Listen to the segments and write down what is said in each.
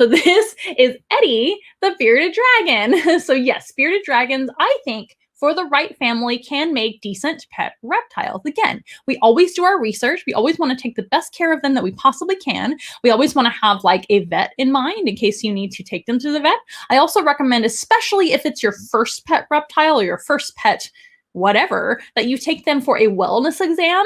So this is Eddie, the bearded dragon. So yes, bearded dragons, I think, for the right family, can make decent pet reptiles. Again, we always do our research. We always want to take the best care of them that we possibly can. We always want to have like a vet in mind in case you need to take them to the vet. I also recommend, especially if it's your first pet reptile or your first pet whatever, that you take them for a wellness exam.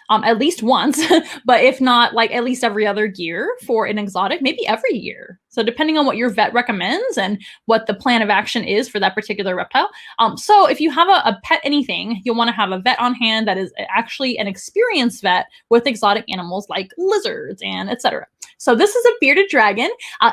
At least once, but if not, like at least every other year for an exotic, maybe every year. So depending on what your vet recommends and what the plan of action is for that particular reptile. So if you have a pet anything, you'll want to have a vet on hand that is actually an experienced vet with exotic animals like lizards and etc. So this is a bearded dragon.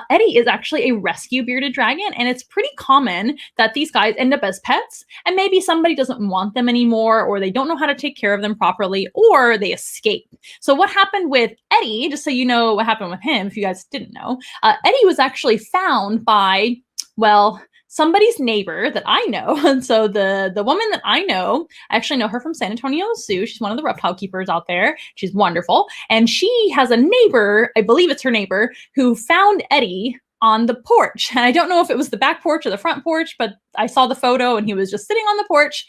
Eddie is actually a rescue bearded dragon, and it's pretty common that these guys end up as pets, and maybe somebody doesn't want them anymore, or they don't know how to take care of them properly, or they escape. So what happened with Eddie, just so you know what happened with him, if you guys didn't know, Eddie was actually found by, well, somebody's neighbor that I know. And so the woman that I know, I actually know her from San Antonio Zoo. She's one of the reptile keepers out there. She's wonderful. And she has a neighbor, I believe it's her neighbor, who found Eddie on the porch. And I don't know if it was the back porch or the front porch, but I saw the photo and he was just sitting on the porch,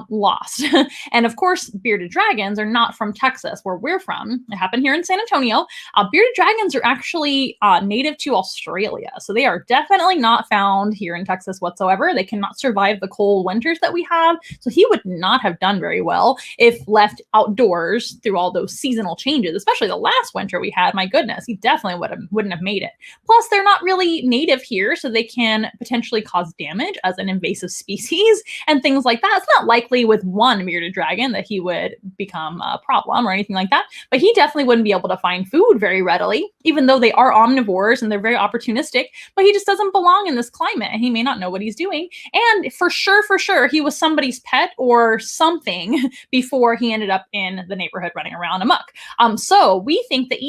lost. And of course, bearded dragons are not from Texas, where we're from. It happened here in San Antonio. Bearded dragons are actually native to Australia. So they are definitely not found here in Texas whatsoever. They cannot survive the cold winters that we have. So he would not have done very well if left outdoors through all those seasonal changes, especially the last winter we had. My goodness, he definitely wouldn't have made it. Plus, they're not really native here, so they can potentially cause damage as an invasive species and things like that. It's not likely with one bearded dragon that he would become a problem or anything like that, but he definitely wouldn't be able to find food very readily, even though they are omnivores and they're very opportunistic, but he just doesn't belong in this climate and he may not know what he's doing. And for sure, he was somebody's pet or something before he ended up in the neighborhood running around amok. So we think that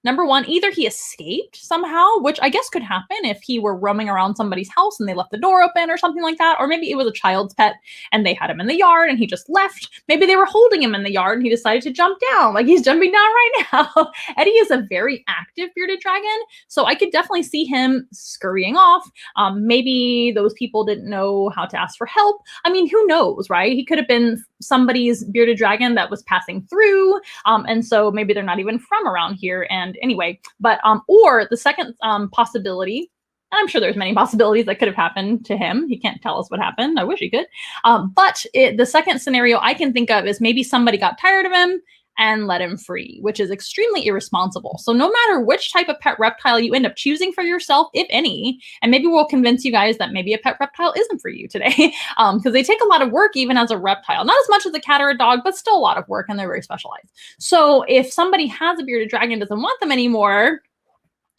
number one, either he escaped somehow, which I guess could happen if he were roaming around somebody's house and they left the door open or something like that. Or maybe it was a child's pet and they had him in the yard and he just left. Maybe they were holding him in the yard and he decided to jump down, like he's jumping down right now. Eddie is a very active bearded dragon, so I could definitely see him scurrying off. Maybe those people didn't know how to ask for help. I mean, who knows, right? He could have been somebody's bearded dragon that was passing through. And so maybe they're not even from around here. And anyway, but, or the second possibility, and I'm sure there's many possibilities that could have happened to him. He can't tell us what happened. I wish he could. But the second scenario I can think of is maybe somebody got tired of him and let him free, which is extremely irresponsible. So no matter which type of pet reptile you end up choosing for yourself, if any, and maybe we'll convince you guys that maybe a pet reptile isn't for you today, because they take a lot of work even as a reptile. Not as much as a cat or a dog, but still a lot of work, and they're very specialized. So if somebody has a bearded dragon, doesn't want them anymore,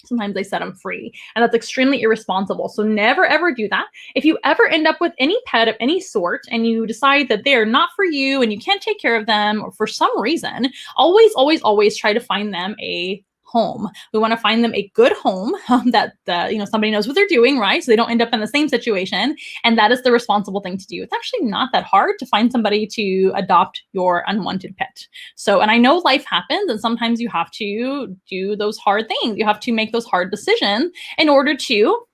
sometimes they set them free, and that's extremely irresponsible. So never ever do that. If you ever end up with any pet of any sort and you decide that they're not for you and you can't take care of them or for some reason, always try to find them a home. We want to find them a good home that somebody knows what they're doing, right? So they don't end up in the same situation. And that is the responsible thing to do. It's actually not that hard to find somebody to adopt your unwanted pet. So, and I know life happens and sometimes you have to do those hard things. You have to make those hard decisions in order to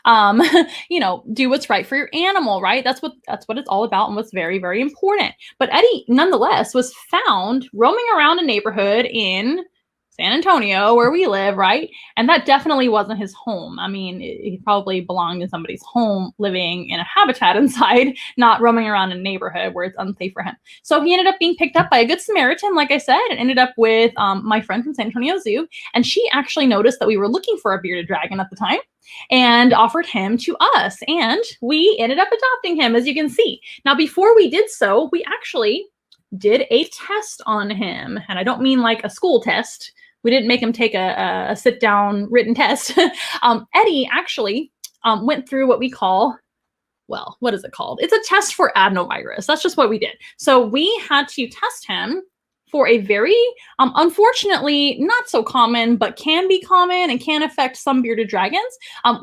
do what's right for your animal, right? That's what it's all about and what's very, very important. But Eddie, nonetheless, was found roaming around a neighborhood in San Antonio, where we live, right? And that definitely wasn't his home. I mean, he probably belonged in somebody's home, living in a habitat inside, not roaming around a neighborhood where it's unsafe for him. So he ended up being picked up by a good Samaritan, like I said, and ended up with my friend from San Antonio Zoo. And she actually noticed that we were looking for a bearded dragon at the time and offered him to us. And we ended up adopting him, as you can see. Now, before we did so, we actually did a test on him. And I don't mean like a school test. We didn't make him take a sit-down written test. Eddie actually went through what we call, well, what is it called? It's a test for adenovirus. That's just what we did. So we had to test him for a very, unfortunately, not so common, but can be common and can affect some bearded dragons.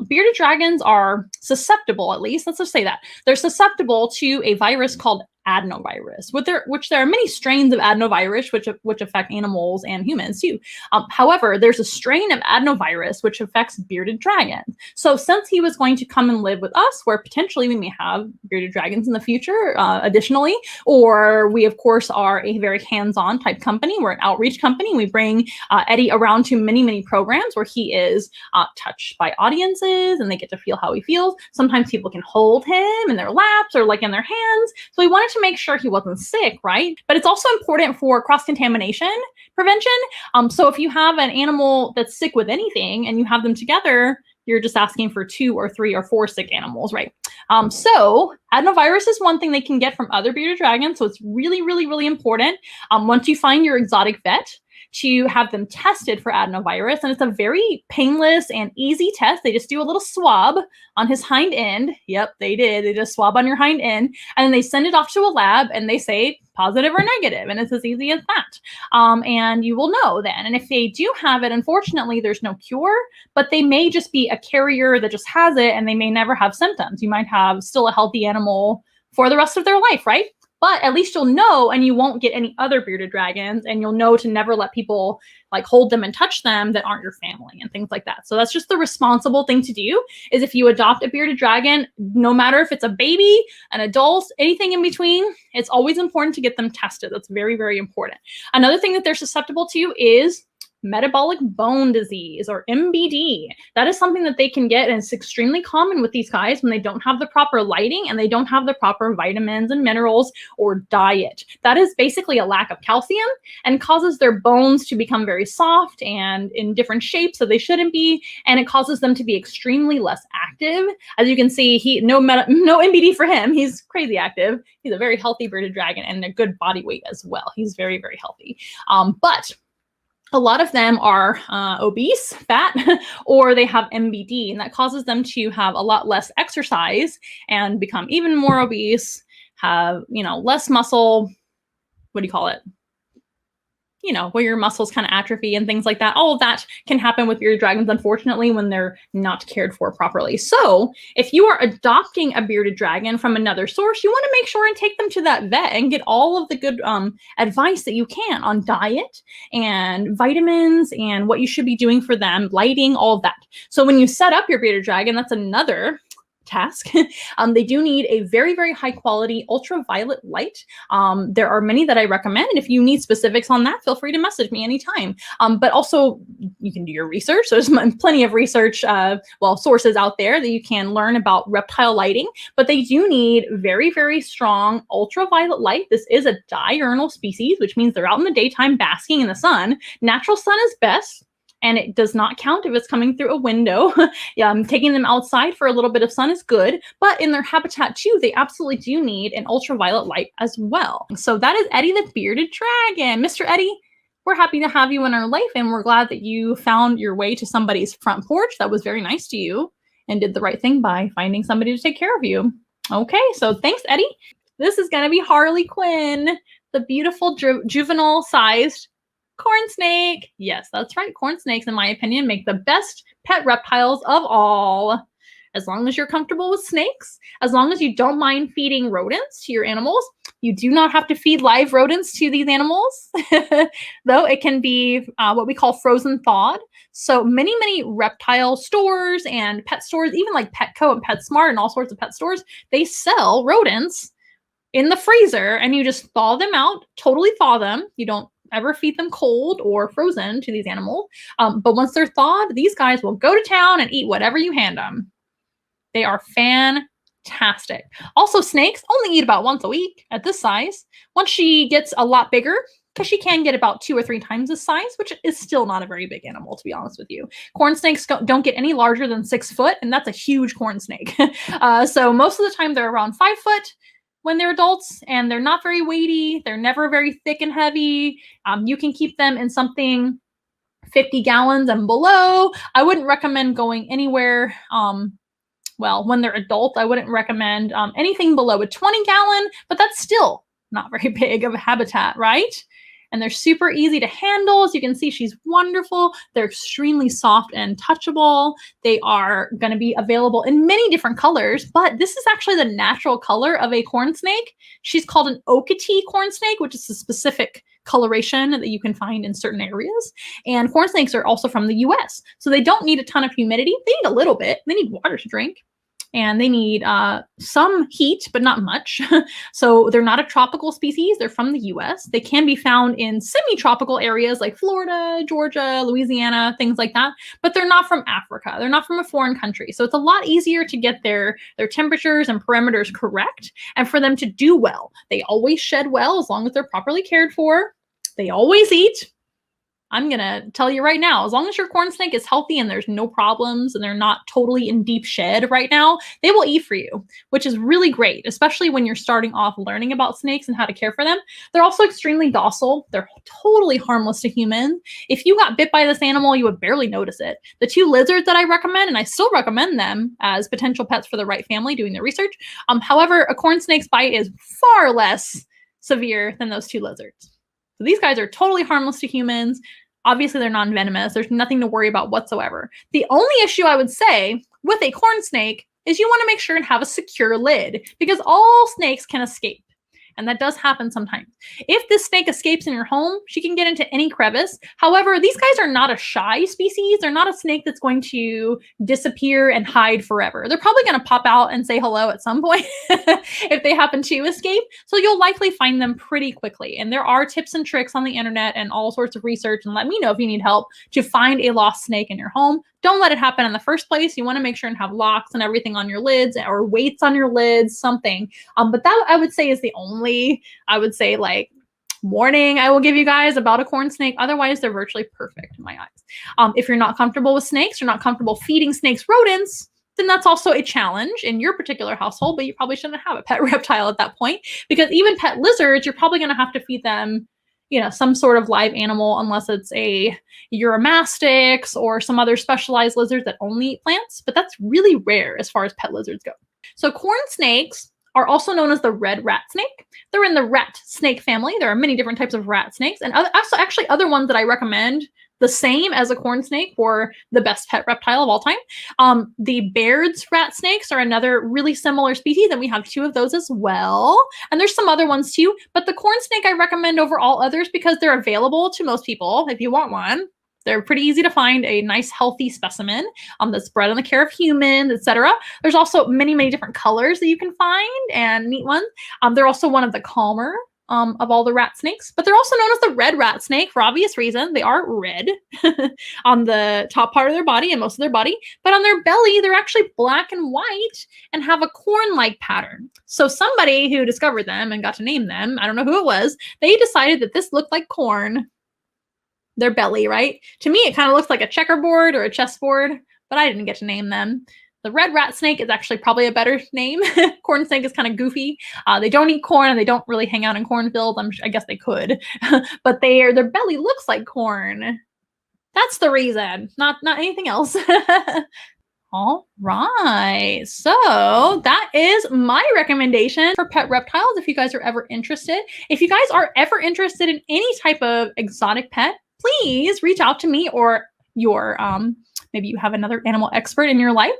Bearded dragons are susceptible, at least, let's just say that. They're susceptible to a virus called adenovirus, which there are many strains of adenovirus which affect animals and humans too. However, there's a strain of adenovirus which affects bearded dragons. So since he was going to come and live with us, where potentially we may have bearded dragons in the future, additionally, or we of course are a very hands-on type company. We're an outreach company. We bring Eddie around to many programs where he is touched by audiences and they get to feel how he feels. Sometimes people can hold him in their laps or like in their hands. So we wanted to make sure he wasn't sick, right? But it's also important for cross-contamination prevention. So if you have an animal that's sick with anything and you have them together, you're just asking for 2 or 3 or 4 sick animals, right? So adenovirus is one thing they can get from other bearded dragons. So it's really important once you find your exotic vet to have them tested for adenovirus. And it's a very painless and easy test. They just do a little swab on his hind end. Yep, they did. They just swab on your hind end. And then they send it off to a lab and they say positive or negative. And it's as easy as that. And you will know then. And if they do have it, unfortunately, there's no cure, but they may just be a carrier that just has it and they may never have symptoms. You might have still a healthy animal for the rest of their life, right? But at least you'll know and you won't get any other bearded dragons, and you'll know to never let people like hold them and touch them that aren't your family and things like that. So that's just the responsible thing to do, is if you adopt a bearded dragon, no matter if it's a baby, an adult, anything in between, it's always important to get them tested. That's very important. Another thing that they're susceptible to is metabolic bone disease, or MBD. That is something that they can get, and it's extremely common with these guys when they don't have the proper lighting and they don't have the proper vitamins and minerals or diet. That is basically a lack of calcium and causes their bones to become very soft and in different shapes that they shouldn't be, and it causes them to be extremely less active. As you can see, no MBD for him. He's crazy active. He's a very healthy bearded dragon and a good body weight as well. He's very healthy. But a lot of them are obese, fat, or they have MBD, and that causes them to have a lot less exercise and become even more obese, have, less muscle. What do you call it? Where your muscles kind of atrophy and things like that. All of that can happen with bearded dragons, unfortunately, when they're not cared for properly. So if you are adopting a bearded dragon from another source, you want to make sure and take them to that vet and get all of the good advice that you can on diet and vitamins and what you should be doing for them, lighting, all of that. So when you set up your bearded dragon, that's another task. They do need a very high quality ultraviolet light. There are many that I recommend, and if you need specifics on that, feel free to message me anytime. But also you can do your research. There's plenty of research, sources out there that you can learn about reptile lighting, but they do need very strong ultraviolet light. This is a diurnal species, which means they're out in the daytime basking in the sun. Natural sun is best. And it does not count if it's coming through a window. Taking them outside for a little bit of sun is good, but in their habitat too, they absolutely do need an ultraviolet light as well. So that is Eddie the bearded dragon. Mr. Eddie, we're happy to have you in our life, and we're glad that you found your way to somebody's front porch that was very nice to you and did the right thing by finding somebody to take care of you. Okay, so thanks, Eddie. This is going to be Harley Quinn, the beautiful juvenile sized corn snake. Yes, that's right. Corn snakes, in my opinion, make the best pet reptiles of all. As long as you're comfortable with snakes, as long as you don't mind feeding rodents to your animals. You do not have to feed live rodents to these animals, though it can be what we call frozen thawed. So many reptile stores and pet stores, even like Petco and PetSmart and all sorts of pet stores, they sell rodents in the freezer, and you just thaw them out, totally thaw them. You don't ever feed them cold or frozen to these animals. But once they're thawed, these guys will go to town and eat whatever you hand them. They are fantastic. Also, snakes only eat about once a week at this size. Once she gets a lot bigger, because she can get about 2 or 3 times this size, which is still not a very big animal, to be honest with you. Corn snakes don't get any larger than 6 foot, and that's a huge corn snake. So most of the time they're around 5 foot when they're adults, and they're not very weighty. They're never very thick and heavy. You can keep them in something 50 gallons and below. I wouldn't recommend going anywhere. When they're adult, I wouldn't recommend anything below a 20 gallon, but that's still not very big of a habitat, right? and they're super easy to handle. As you can see, she's wonderful. They're extremely soft and touchable. They are going to be available in many different colors, but this is actually the natural color of a corn snake. She's called an Okatee corn snake, which is a specific coloration that you can find in certain areas. And corn snakes are also from the US, so they don't need a ton of humidity. They need a little bit. They need water to drink. And they need some heat, but not much. So they're not a tropical species. They're from the US. They can be found in semi-tropical areas like Florida, Georgia, Louisiana, things like that. But they're not from Africa. They're not from a foreign country. So it's a lot easier to get their temperatures and parameters correct and for them to do well. They always shed well as long as they're properly cared for. They always eat. I'm going to tell you right now, as long as your corn snake is healthy and there's no problems and they're not totally in deep shed right now, they will eat for you, which is really great, especially when you're starting off learning about snakes and how to care for them. They're also extremely docile. They're totally harmless to humans. If you got bit by this animal, you would barely notice it. The 2 lizards that I recommend, and I still recommend them as potential pets for the right family doing their research. However, a corn snake's bite is far less severe than those 2 lizards. So these guys are totally harmless to humans. Obviously, they're non-venomous. There's nothing to worry about whatsoever. The only issue I would say with a corn snake is you want to make sure and have a secure lid because all snakes can escape. And that does happen sometimes. If this snake escapes in your home, she can get into any crevice. However, these guys are not a shy species. They're not a snake that's going to disappear and hide forever. They're probably going to pop out and say hello at some point if they happen to escape. So you'll likely find them pretty quickly. And there are tips and tricks on the internet and all sorts of research. And let me know if you need help to find a lost snake in your home. Don't let it happen in the first place. You want to make sure and have locks and everything on your lids or weights on your lids, something. But that I would say is the only, I would say, like, warning I will give you guys about a corn snake. Otherwise, they're virtually perfect in my eyes. If you're not comfortable with snakes, you're not comfortable feeding snakes rodents, then that's also a challenge in your particular household, but you probably shouldn't have a pet reptile at that point because even pet lizards, you're probably going to have to feed them, you know, some sort of live animal unless it's a Eurymastix or some other specialized lizards that only eat plants, but that's really rare as far as pet lizards go. So corn snakes are also known as the red rat snake. They're in the rat snake family. There are many different types of rat snakes and also actually other ones that I recommend the same as a corn snake for the best pet reptile of all time. The Baird's rat snakes are another really similar species, and we have 2 of those as well. And there's some other ones too, but the corn snake I recommend over all others because they're available to most people if you want one. They're pretty easy to find a nice, healthy specimen that's bred on the care of humans, etc. There's also many, many different colors that you can find and neat ones. They're also one of the calmer of all the rat snakes, but they're also known as the red rat snake for obvious reason. They are red on the top part of their body and most of their body, but on their belly, they're actually black and white and have a corn-like pattern. So somebody who discovered them and got to name them, I don't know who it was, they decided that this looked like corn, their belly, right? To me, it kind of looks like a checkerboard or a chessboard, but I didn't get to name them. The red rat snake is actually probably a better name. Corn snake is kind of goofy. They don't eat corn and they don't really hang out in cornfields. I guess they could, but their belly looks like corn. That's the reason, not anything else. All right, so that is my recommendation for pet reptiles if you guys are ever interested. If you guys are ever interested in any type of exotic pet, please reach out to me or your maybe you have another animal expert in your life.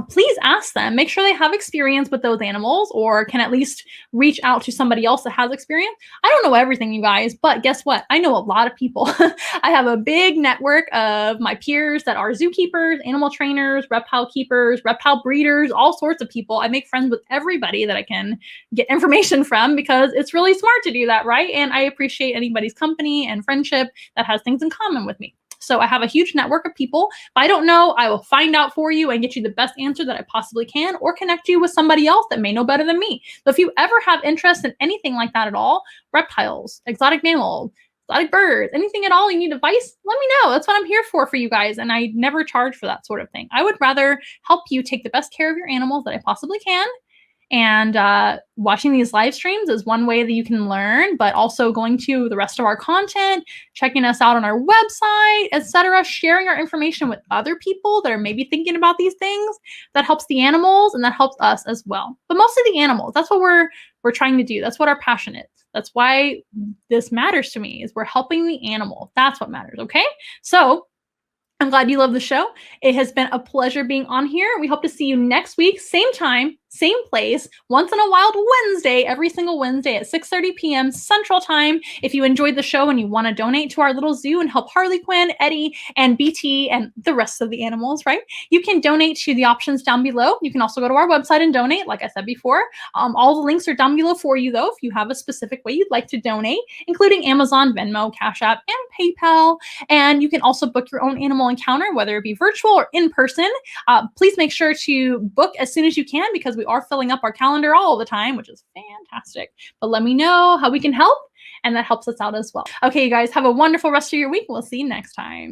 Please ask them. Make sure they have experience with those animals or can at least reach out to somebody else that has experience. I don't know everything, you guys, but guess what? I know a lot of people. I have a big network of my peers that are zookeepers, animal trainers, reptile keepers, reptile breeders, all sorts of people. I make friends with everybody that I can get information from because it's really smart to do that, right? And I appreciate anybody's company and friendship that has things in common with me. So I have a huge network of people. If I don't know, I will find out for you and get you the best answer that I possibly can or connect you with somebody else that may know better than me. So if you ever have interest in anything like that at all, reptiles, exotic mammals, exotic birds, anything at all, you need advice, let me know. That's what I'm here for you guys. And I never charge for that sort of thing. I would rather help you take the best care of your animals that I possibly can. And watching these live streams is one way that you can learn, but also going to the rest of our content, checking us out on our website, etc., sharing our information with other people that are maybe thinking about these things. That helps the animals and that helps us as well. But mostly the animals. That's what we're trying to do. That's what our passion is. That's why this matters to me, is we're helping the animal. That's what matters, okay? So I'm glad you love the show. It has been a pleasure being on here. We hope to see you next week, same time, same place, once in a Wild Wednesday, every single Wednesday at 6:30 p.m. Central Time. If you enjoyed the show and you want to donate to our little zoo and help Harley Quinn, Eddie, and BT, and the rest of the animals, right? You can donate to the options down below. You can also go to our website and donate, like I said before. All the links are down below for you, though, if you have a specific way you'd like to donate, including Amazon, Venmo, Cash App, and PayPal. And you can also book your own animal encounter, whether it be virtual or in person. Please make sure to book as soon as you can, because we are filling up our calendar all the time, which is fantastic. But let me know how we can help, and that helps us out as well. Okay, you guys, have a wonderful rest of your week. We'll see you next time.